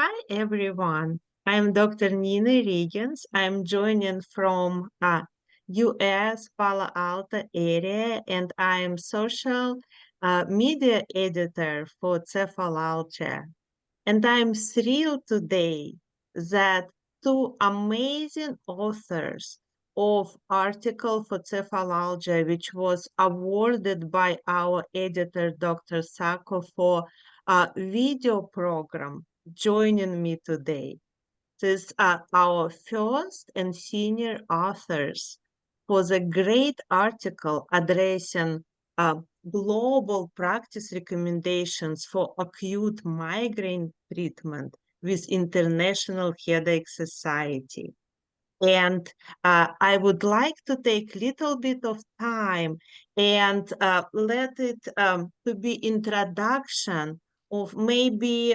Hi everyone. I'm Dr. Nina Regens. I'm joining from US Palo Alto area and I'm social media editor for Cephalalgia. And I'm thrilled today that two amazing authors of article for Cephalalgia, which was awarded by our editor, Dr. Sacco, for a video program, joining me today. These are our first and senior authors for the great article addressing global practice recommendations for acute migraine treatment with International Headache Society. And I would like to take little bit of time and let it to be introduction of maybe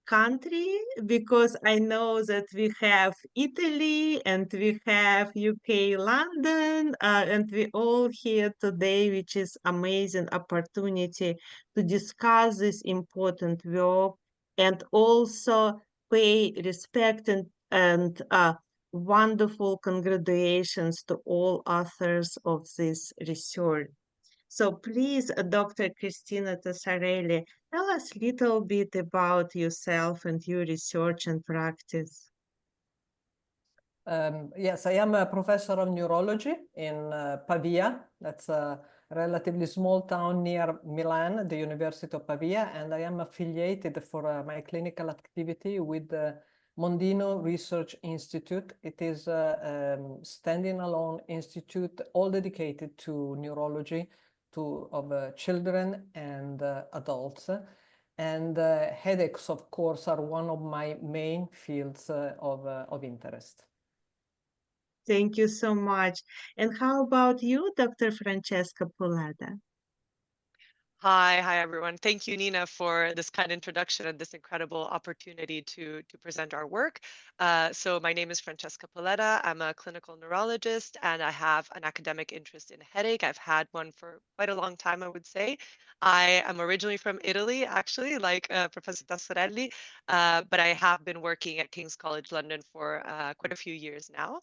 country, because I know that we have Italy and we have UK, London, and we all here today, which is amazing opportunity to discuss this important work and also pay respect and wonderful congratulations to all authors of this research. So please, Dr. Cristina Tassorelli, tell us a little bit about yourself and your research and practice. Yes, I am a professor of neurology in Pavia. That's a relatively small town near Milan, the University of Pavia, and I am affiliated for my clinical activity with the Mondino Research Institute. It is a standing alone institute all dedicated to neurology of children and adults. And headaches, of course, are one of my main fields of interest. Thank you so much. And how about you, Dr. Francesca Puledda? Hi everyone. Thank you, Nina, for this kind introduction and this incredible opportunity to present our work. So my name is Francesca Puledda. I'm a clinical neurologist and I have an academic interest in headache. I've had one for quite a long time, I would say. I am originally from Italy, actually, like Professor Tassorelli, but I have been working at King's College London for quite a few years now.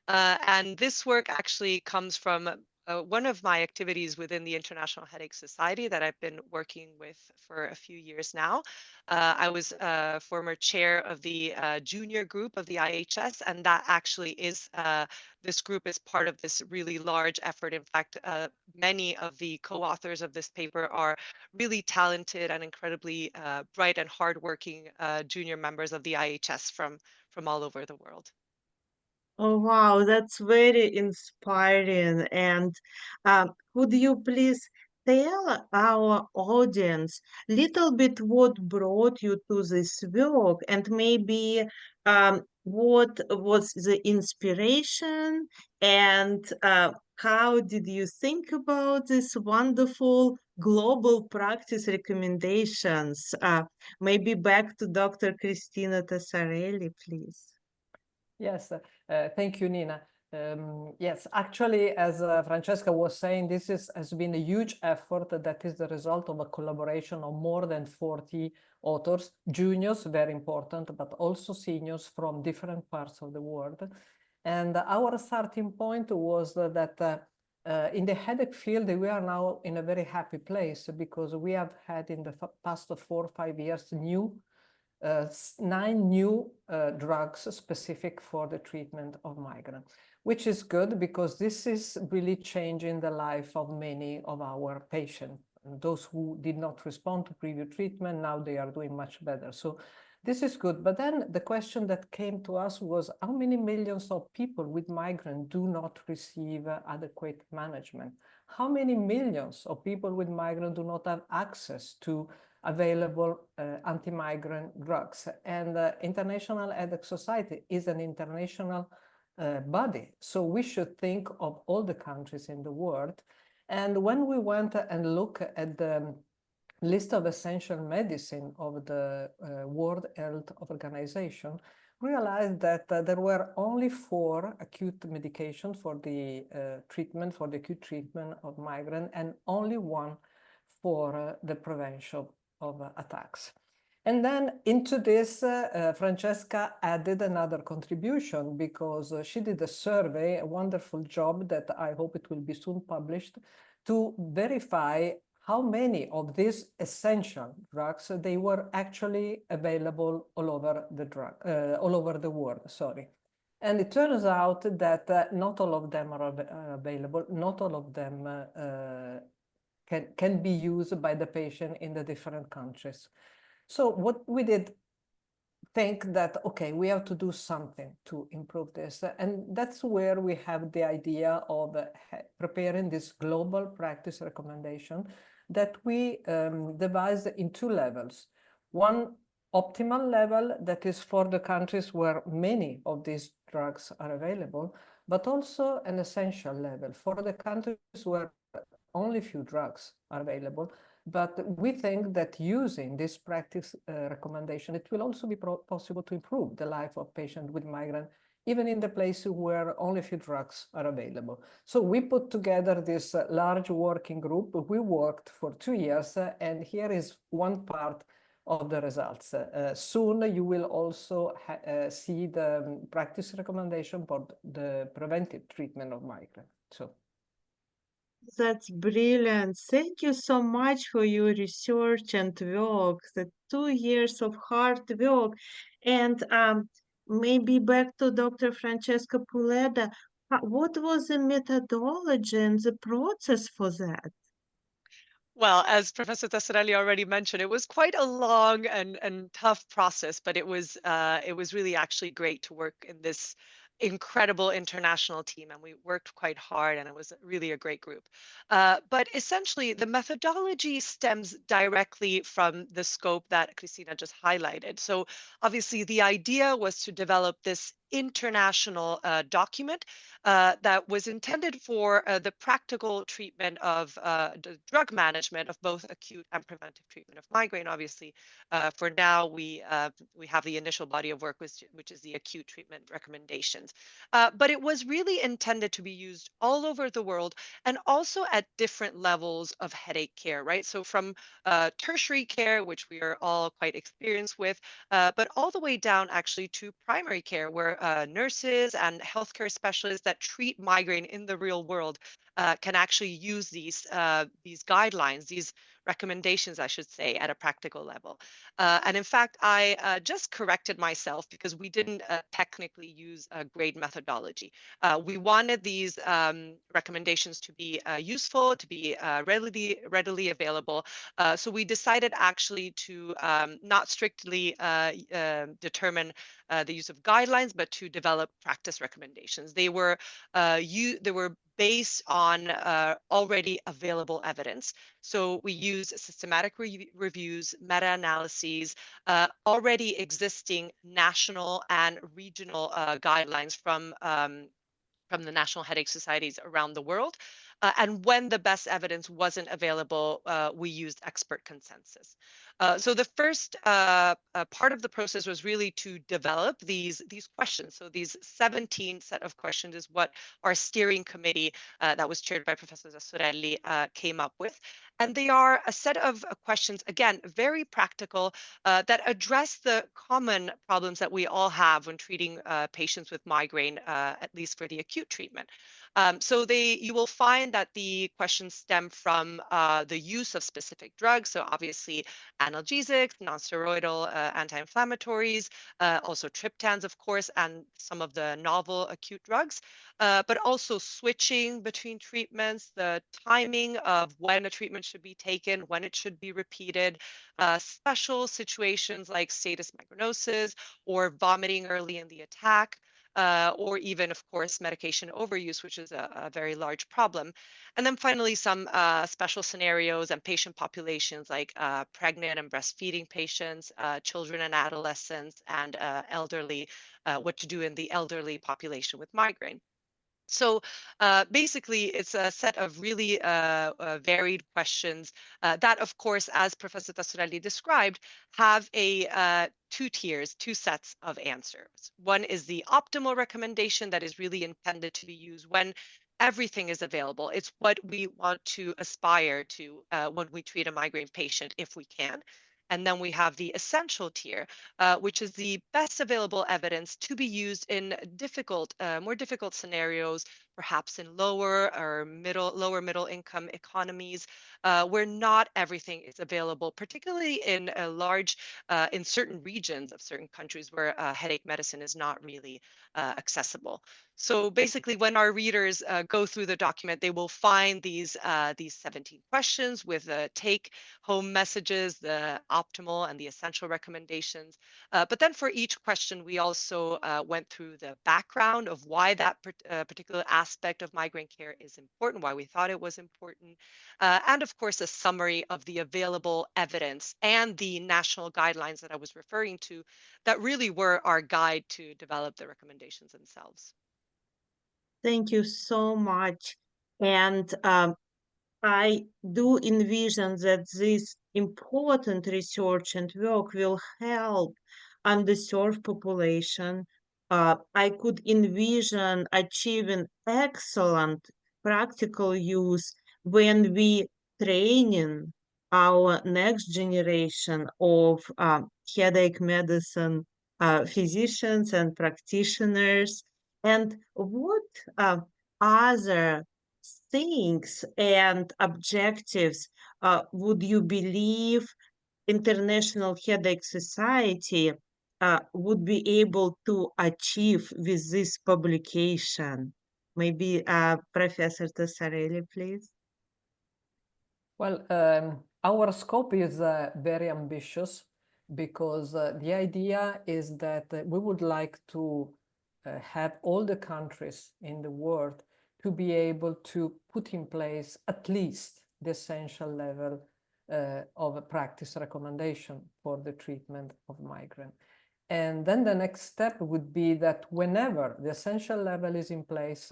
And this work actually comes from one of my activities within the International Headache Society that I've been working with for a few years now. I was a former chair of the junior group of the IHS, and that actually is, this group is part of this really large effort. In fact, many of the co-authors of this paper are really talented and incredibly bright and hardworking junior members of the IHS from all over the world. Oh, wow, that's very inspiring. And could you please tell our audience little bit what brought you to this work and maybe what was the inspiration and how did you think about this wonderful global practice recommendations? Maybe back to Dr. Cristina Tassorelli, please. Yes, thank you, Nina. Yes, actually, as Francesca was saying, this has been a huge effort that is the result of a collaboration of more than 40 authors, juniors, very important, but also seniors from different parts of the world. And our starting point was that in the headache field, we are now in a very happy place because we have had in the past 4 or 5 years 9 new drugs specific for the treatment of migraine, which is good because this is really changing the life of many of our patients. And those who did not respond to previous treatment, now they are doing much better. So this is good. But then the question that came to us was how many millions of people with migraine do not receive adequate management? How many millions of people with migraine do not have access to available anti-migraine drugs? And the International Headache Society is an international body. So we should think of all the countries in the world. And when we went and looked at the list of essential medicine of the World Health Organization, realized that there were only 4 acute medications for the acute treatment of migraine and only 1 for the prevention of attacks. And then into this, Francesca added another contribution because she did a survey, a wonderful job that I hope it will be soon published, to verify how many of these essential drugs they were actually available all over the world. Sorry. And it turns out that not all of them are available. Not all of them can be used by the patient in the different countries. So what we did think that, okay, we have to do something to improve this. And that's where we have the idea of preparing this global practice recommendation that we devised in two levels. One optimal level that is for the countries where many of these drugs are available, but also an essential level for the countries where only few drugs are available. But we think that using this practice recommendation, it will also be possible to improve the life of patients with migraine, even in the places where only few drugs are available. So we put together this large working group. We worked for 2 years, and here is one part of the results. Soon you will also see the practice recommendation for the preventive treatment of migraine. So. That's brilliant. Thank you so much for your research and work, the 2 years of hard work. And maybe back to Dr. Francesca Puledda, what was the methodology and the process for that? Well, as Professor Tassorelli already mentioned, it was quite a long and tough process, but it was really actually great to work in this incredible international team, and we worked quite hard, and it was really a great group. But essentially, the methodology stems directly from the scope that Cristina just highlighted. So obviously, the idea was to develop this international document that was intended for the practical treatment of the drug management of both acute and preventive treatment of migraine. Obviously, for now we have the initial body of work, which is the acute treatment recommendations. But it was really intended to be used all over the world and also at different levels of headache care, right? So from tertiary care, which we are all quite experienced with, but all the way down actually to primary care, where nurses and healthcare specialists that treat migraine in the real world can actually use these guidelines, these recommendations, I should say, at a practical level. And in fact, I just corrected myself because we didn't technically use a grade methodology. We wanted these recommendations to be useful, to be readily available. So we decided actually to not strictly determine the use of guidelines, but to develop practice recommendations. They were based on already available evidence. So we use systematic reviews, meta-analyses, already existing national and regional guidelines from the national headache societies around the world. And when the best evidence wasn't available, we used expert consensus. So the first part of the process was really to develop these questions. So these 17 set of questions is what our steering committee that was chaired by Professor Tassorelli came up with. And they are a set of questions, again, very practical, that address the common problems that we all have when treating patients with migraine, at least for the acute treatment. So you will find that the questions stem from the use of specific drugs. So obviously analgesics, nonsteroidal anti-inflammatories, also triptans, of course, and some of the novel acute drugs, but also switching between treatments, the timing of when a treatment should be taken, when it should be repeated, special situations like status migrainosus or vomiting early in the attack, or even, of course, medication overuse, which is a very large problem. And then finally, some special scenarios and patient populations like pregnant and breastfeeding patients, children and adolescents, and elderly, what to do in the elderly population with migraine. So basically, it's a set of really varied questions that, of course, as Professor Tassorelli described, have two tiers, two sets of answers. One is the optimal recommendation that is really intended to be used when everything is available. It's what we want to aspire to when we treat a migraine patient, if we can. And then we have the essential tier, which is the best available evidence to be used in more difficult scenarios, perhaps in lower middle income economies, where not everything is available, particularly in in certain regions of certain countries where headache medicine is not really accessible. So basically, when our readers go through the document, they will find these 17 questions with take-home messages, the optimal and the essential recommendations. But then for each question, we also went through the background of why that particular aspect of migraine care is important, why we thought it was important, and of course, a summary of the available evidence and the national guidelines that I was referring to that really were our guide to develop the recommendations themselves. Thank you so much. And I do envision that this important research and work will help underserved population. I could envision achieving excellent practical use when we training our next generation of headache medicine physicians and practitioners. And what other things and objectives would you believe International Headache Society would be able to achieve with this publication? Maybe Professor Tassorelli, please. Well, our scope is very ambitious because the idea is that we would like to have all the countries in the world to be able to put in place at least the essential level of a practice recommendation for the treatment of migraine. And then the next step would be that whenever the essential level is in place,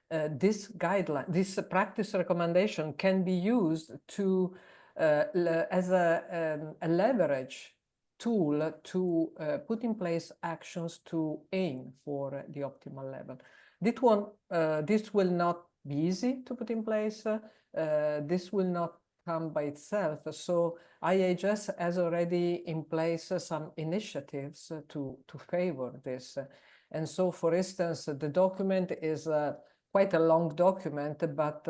this guideline, this practice recommendation can be used to as a leverage tool to put in place actions to aim for the optimal level. This will not be easy to put in place. This will not come by itself. So IHS has already in place some initiatives to favor this. And so, for instance, the document is quite a long document, but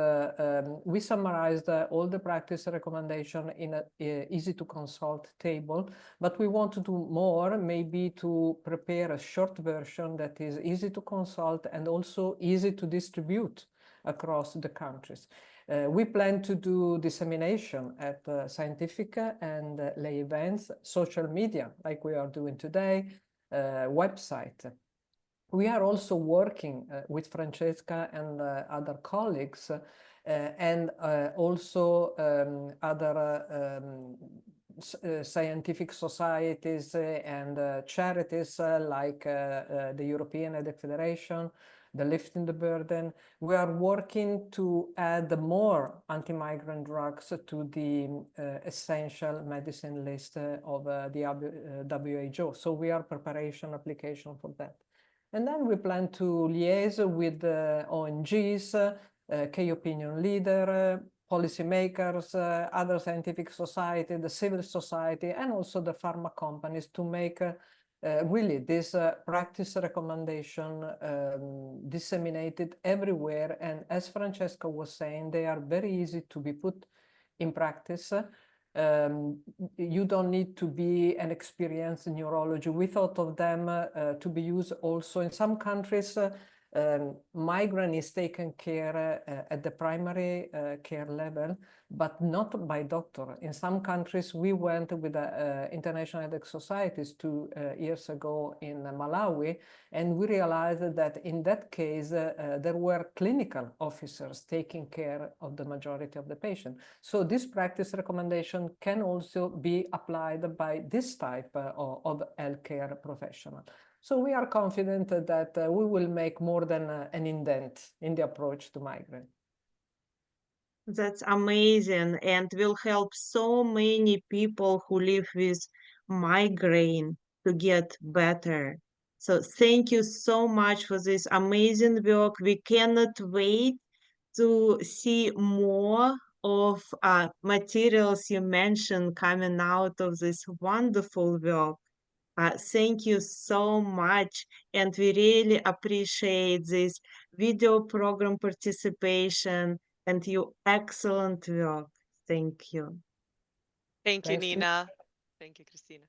we summarized all the practice recommendation in an easy to consult table, but we want to do more, maybe to prepare a short version that is easy to consult and also easy to distribute across the countries. We plan to do dissemination at scientific and lay events, social media, like we are doing today, website. We are also working with Francesca and other colleagues and also other scientific societies and charities like the European Headache Federation, the Lifting the Burden. We are working to add more anti-migraine drugs to the essential medicine list of the WHO. So we are preparation application for that. And then we plan to liaise with ONGs, key opinion leader, policymakers, other scientific society, the civil society, and also the pharma companies to make really this practice recommendation disseminated everywhere. And as Francesca was saying, they are very easy to be put in practice. You don't need to be an experienced neurology. We thought of them to be used also in some countries. Migraine is taken care at the primary care level, but not by doctor. In some countries, we went with the International Headache Societies 2 years ago in Malawi, and we realized that in that case, there were clinical officers taking care of the majority of the patient. So this practice recommendation can also be applied by this type of healthcare professional. So we are confident that we will make more than an indent in the approach to migraine. That's amazing and will help so many people who live with migraine to get better. So thank you so much for this amazing work. We cannot wait to see more of materials you mentioned coming out of this wonderful work. Thank you so much, and we really appreciate this video program participation and your excellent work. Thank you. Thank you, Thank you. Nina. Thank you, Cristina.